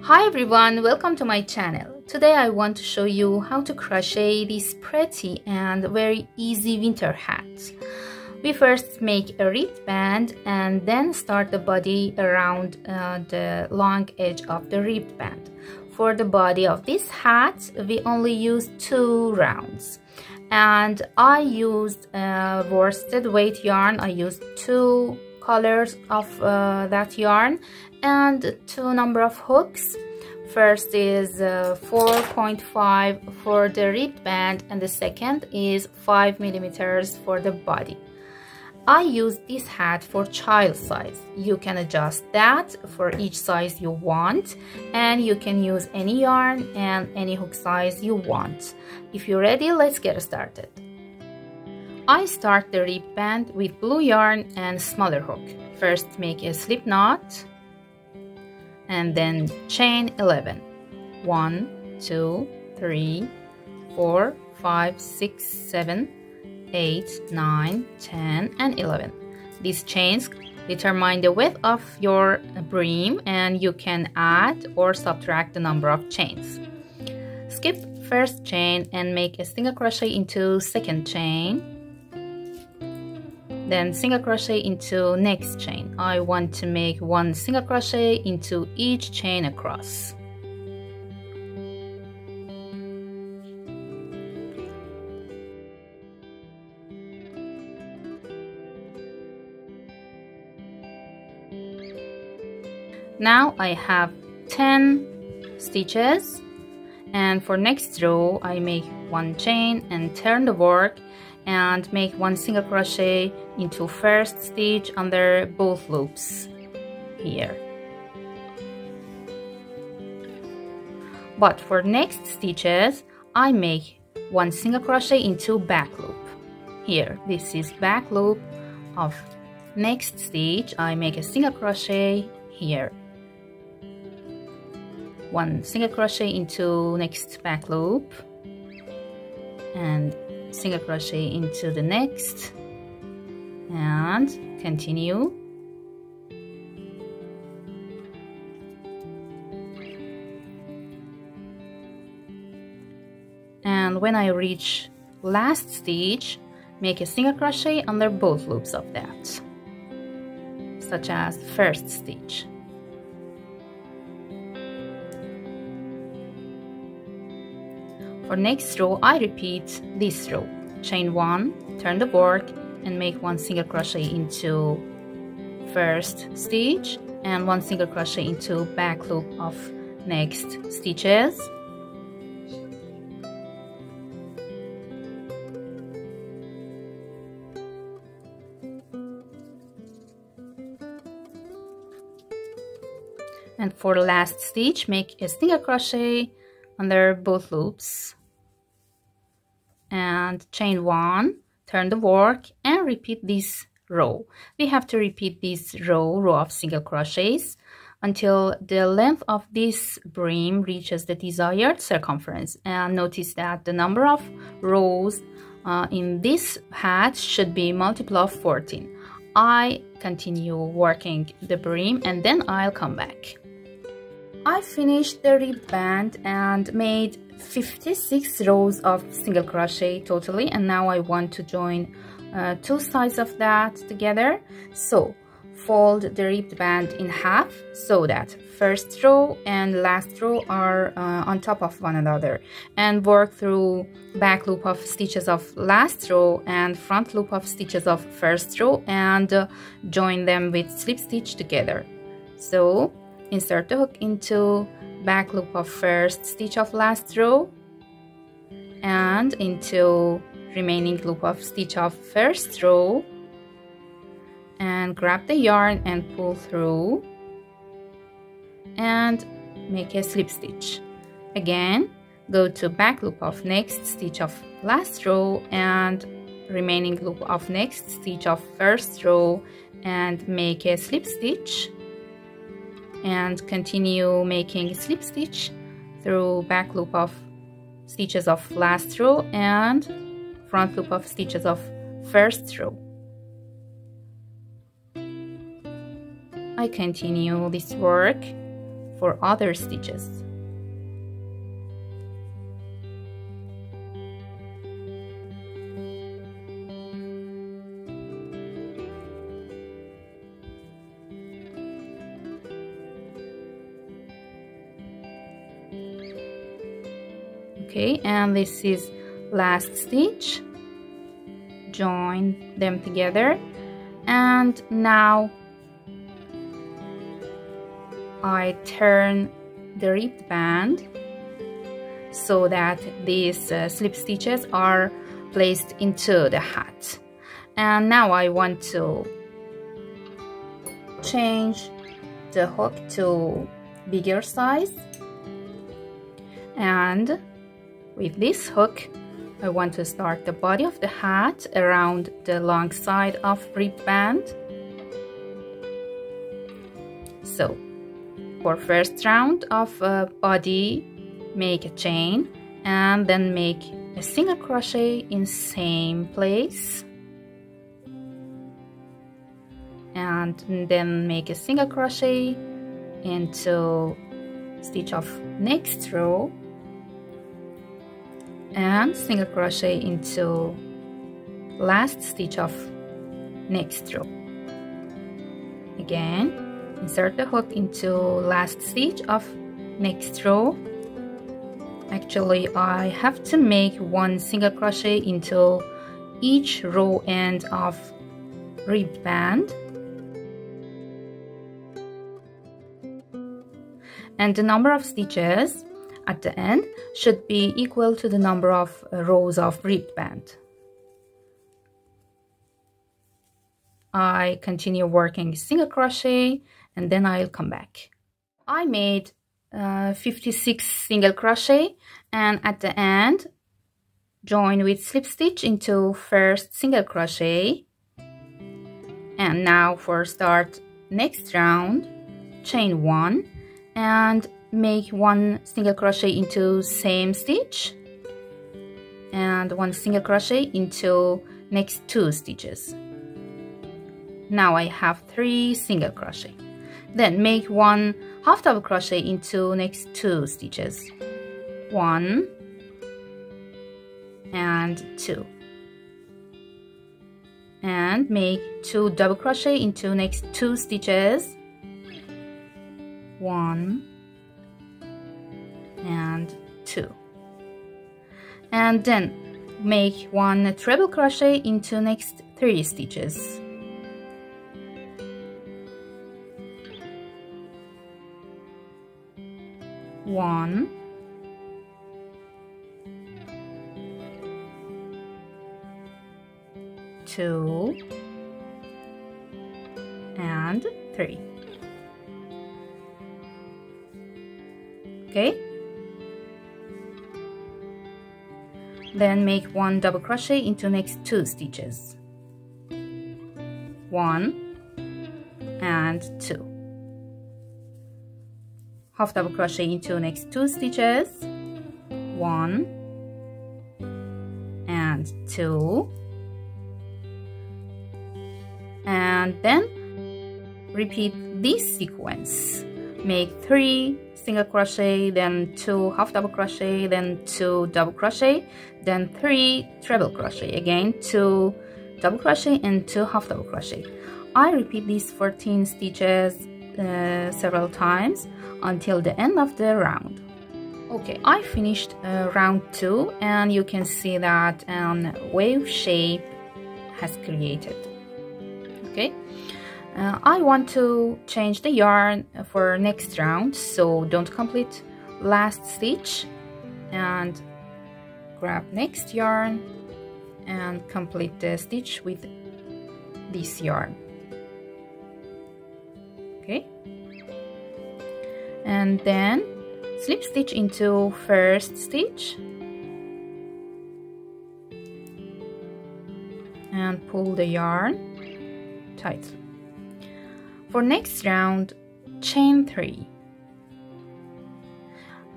Hi everyone, welcome to my channel. Today I want to show you how to crochet this pretty and very easy winter hat. We first make a ribbed band and then start the body around the long edge of the ribbed band. For the body of this hat, we only use 2 rounds. And I used worsted weight yarn. I used 2 colors of that yarn and 2 number of hooks. First is 4.5 for the ribbed band and the second is 5 millimeters for the body. I use this hat for child size. You can adjust that for each size you want, and you can use any yarn and any hook size you want. If you're ready, let's get started. I start the ribbed band with blue yarn and smaller hook. First make a slip knot and then chain 11. 1, 2, 3, 4, 5, 6, 7, 8, 9, 10 and 11. These chains determine the width of your brim and you can add or subtract the number of chains. Skip first chain and make a single crochet into second chain. Then single crochet into next chain. I want to make 1 single crochet into each chain across. Now I have 10 stitches, and for next row I make 1 chain and turn the work and make 1 single crochet into first stitch under both loops here. But for next stitches I make 1 single crochet into back loop. Here, this is back loop of next stitch. I make a single crochet here. 1 single crochet into next back loop and single crochet into the next and continue. And when I reach last stitch, make a single crochet under both loops of that, such as first stitch. For next row, I repeat this row. Chain 1, turn the work and make 1 single crochet into first stitch and 1 single crochet into back loop of next stitches. And for the last stitch, make a single crochet under both loops. And chain 1, turn the work and repeat this row. We have to repeat this row of single crochets until the length of this brim reaches the desired circumference. And notice that the number of rows in this hat should be multiple of 14. I continue working the brim and then I'll come back. I finished the ribbed band and made 56 rows of single crochet totally, and now I want to join 2 sides of that together. So fold the ribbed band in half so that first row and last row are on top of one another, and work through back loop of stitches of last row and front loop of stitches of first row and join them with slip stitch together. So insert the hook into back loop of first stitch of last row and into remaining loop of stitch of first row and grab the yarn and pull through and make a slip stitch. Again, go to back loop of next stitch of last row and remaining loop of next stitch of first row and make a slip stitch, and continue making slip stitch through back loop of stitches of last row and front loop of stitches of first row. I continue this work for other stitches. Okay, and this is last stitch. Join them together, and now I turn the ribbed band so that these slip stitches are placed into the hat. And now I want to change the hook to bigger size, and with this hook I want to start the body of the hat around the long side of ribbed band. So for first round of body, make a chain and then make a single crochet in same place, and then make a single crochet into stitch of next row and single crochet into last stitch of next row. Again, insert the hook into last stitch of next row. Actually, I have to make one single crochet into each row end of ribbed band, and the number of stitches at the end should be equal to the number of rows of ribbed band. I continue working single crochet and then I'll come back. I made 56 single crochet, and at the end join with slip stitch into first single crochet. And now for start next round, chain 1 and make one single crochet into same stitch and one single crochet into next 2 stitches. Now I have 3 single crochet. Then make one half double crochet into next 2 stitches, 1 and 2, and make 2 double crochet into next 2 stitches, 1 and 2, and then make one treble crochet into next 3 stitches, 1 2 and 3. Okay, then make one double crochet into next 2 stitches, 1 and 2, half double crochet into next 2 stitches, 1 and 2, and then repeat this sequence. Make 3 single crochet, then 2 half double crochet, then 2 double crochet, then 3 treble crochet, again 2 double crochet and 2 half double crochet. I repeat these 14 stitches several times until the end of the round. Okay, I finished round 2, and you can see that wave shape has created. Okay, I want to change the yarn for next round, so don't complete last stitch and grab next yarn and complete the stitch with this yarn. Okay, and then slip stitch into first stitch and pull the yarn tightly. For next round, chain 3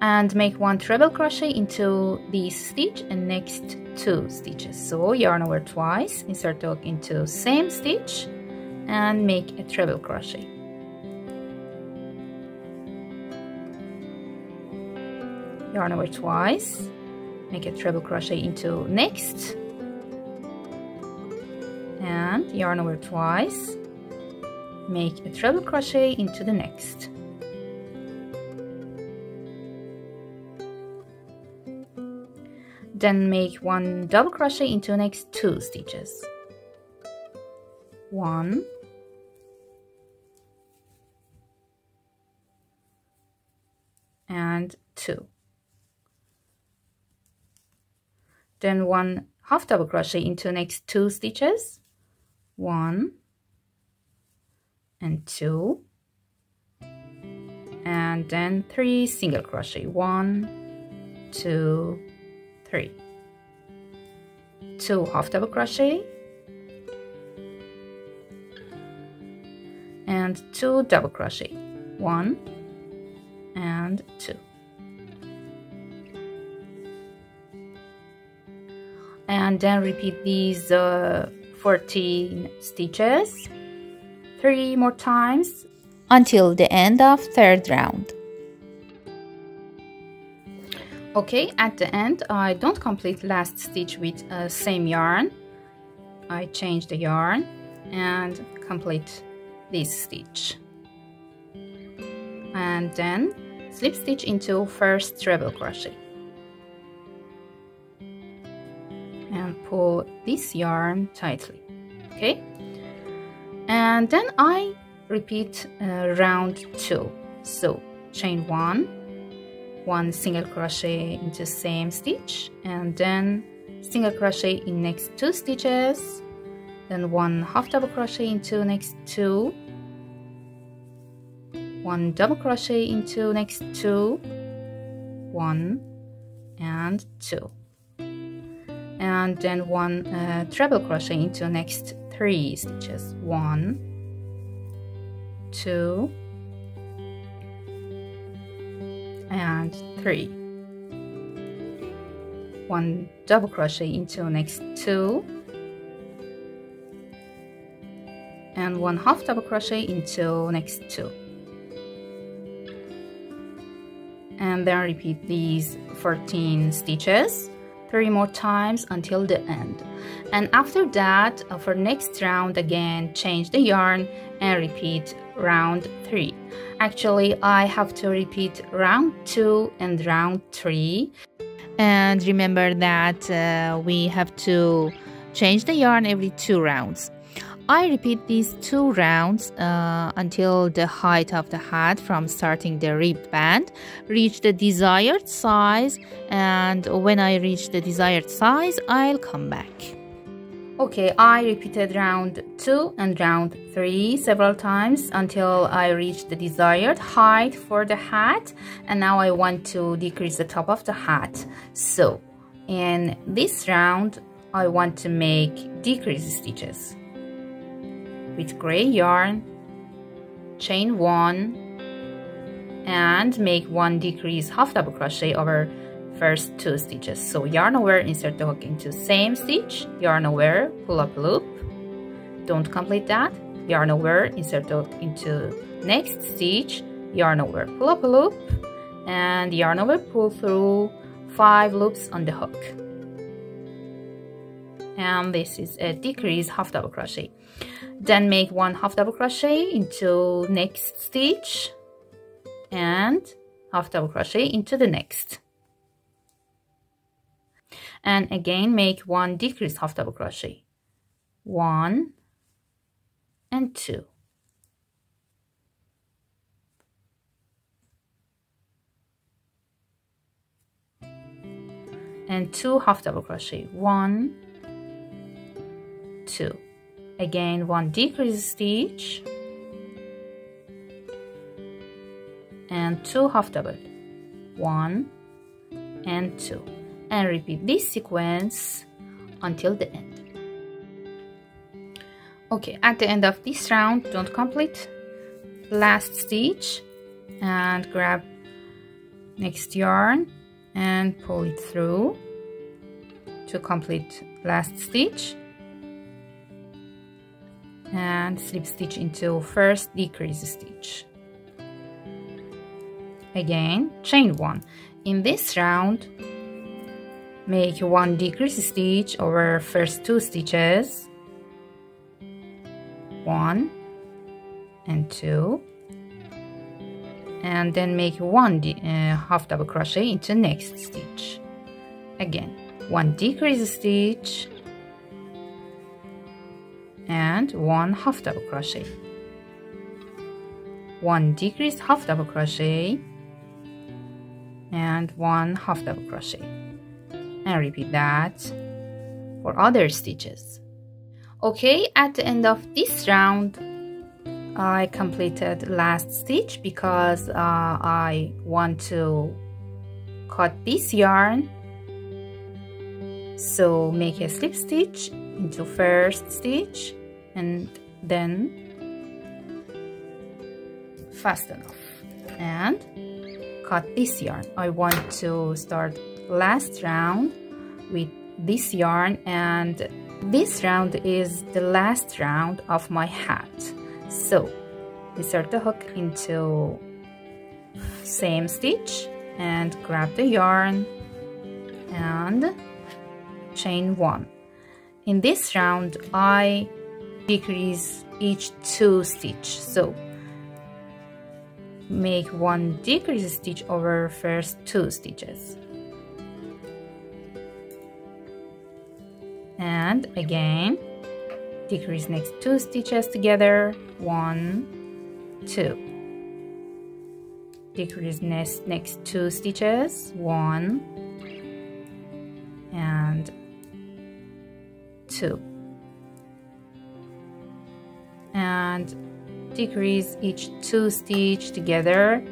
and make one treble crochet into this stitch and next 2 stitches. So yarn over twice, insert the hook into same stitch and make a treble crochet. yarn over twice, make a treble crochet into next, and yarn over twice, make a treble crochet into the next. Then make 1 double crochet into next 2 stitches. 1 and 2. Then 1 half double crochet into next 2 stitches. 1 and 2, and then 3 single crochet. 1, 2, 3. 2 half double crochet and 2 double crochet. 1 and 2. And then repeat these 14 stitches 3 more times until the end of 3rd round. Okay, at the end I don't complete last stitch with same yarn. I change the yarn and complete this stitch, and then slip stitch into first treble crochet and pull this yarn tightly. Okay, and then I repeat round 2. So chain 1 single crochet into same stitch, and then single crochet in next 2 stitches, then 1 half double crochet into next 2, 1 double crochet into next 2, 1 and 2, and then 1 treble crochet into next 3 stitches. 1, 2 and 3. 1 double crochet into next 2, and 1 half double crochet into next 2, and then repeat these 14 stitches 3 more times until the end. And after that, for next round again, change the yarn and repeat round 3. Actually, I have to repeat round 2 and round 3. And remember that we have to change the yarn every 2 rounds. I repeat these 2 rounds until the height of the hat from starting the ribbed band reach the desired size, and when I reach the desired size, I'll come back. Okay, I repeated round 2 and round 3 several times until I reached the desired height for the hat, and now I want to decrease the top of the hat. So in this round I want to make decrease stitches. With gray yarn, chain 1 and make 1 decrease half double crochet over first 2 stitches. So yarn over, insert the hook into same stitch, yarn over, pull up loop, don't complete that, yarn over, insert the hook into next stitch, yarn over, pull up a loop, and yarn over, pull through 5 loops on the hook. And this is a decrease half double crochet. Then make 1 half double crochet into next stitch and half double crochet into the next, and again make 1 decrease half double crochet, 1 and 2, and 2 half double crochet, 1, 2, again 1 decrease stitch and 2 half double, 1 and 2, and repeat this sequence until the end. Okay, at the end of this round, don't complete last stitch and grab next yarn and pull it through to complete last stitch, and slip stitch into first decrease stitch, again chain 1. In this round, make 1 decrease stitch over first 2 stitches, 1 and 2, and then make 1 half double crochet into next stitch. Again 1 decrease stitch and 1 half double crochet, 1 decrease half double crochet and 1 half double crochet, and repeat that for other stitches. Okay, at the end of this round I completed last stitch because I want to cut this yarn. So make a slip stitch into first stitch and then fasten off and cut this yarn. I want to start last round with this yarn, and this round is the last round of my hat. So insert the hook into same stitch and grab the yarn and chain 1. In this round I decrease each 2 stitch, so make 1 decrease stitch over first 2 stitches, and again decrease next 2 stitches together, 1, 2, decrease next 2 stitches, 1 and 2, and decrease each 2 stitch together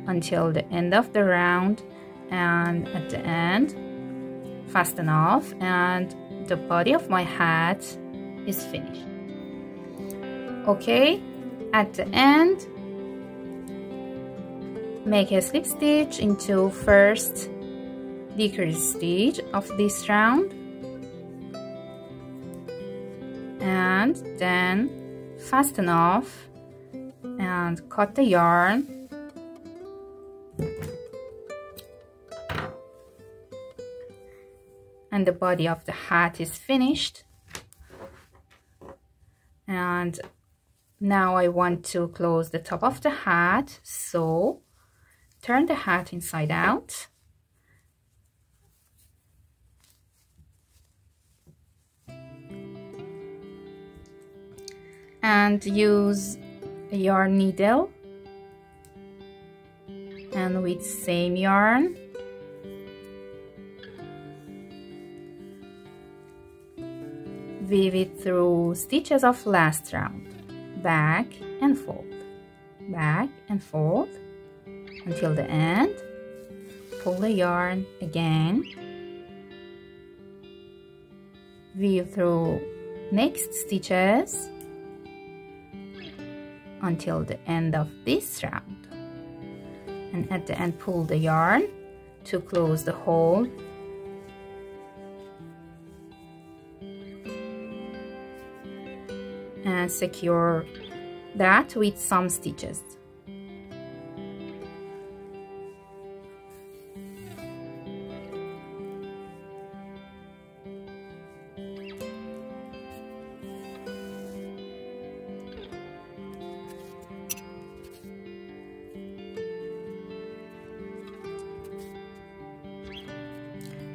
until the end of the round, and at the end fasten off, and the body of my hat is finished. Okay, at the end make a slip stitch into first decrease stitch of this round, and then fasten off and cut the yarn and the body of the hat is finished. And now I want to close the top of the hat, so turn the hat inside out and use a yarn needle, and with same yarn weave it through stitches of last round, back and fold until the end. Pull the yarn again, weave through next stitches until the end of this round, and at the end pull the yarn to close the hole and secure that with some stitches.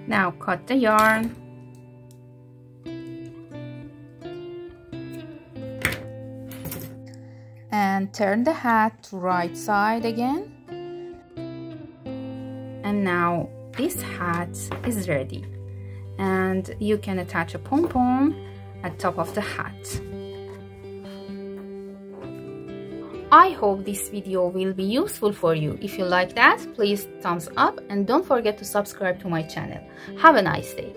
Now cut the yarn and turn the hat to right side again, and now this hat is ready, and you can attach a pom-pom at top of the hat. I hope this video will be useful for you. If you like that, please thumbs up and don't forget to subscribe to my channel. Have a nice day.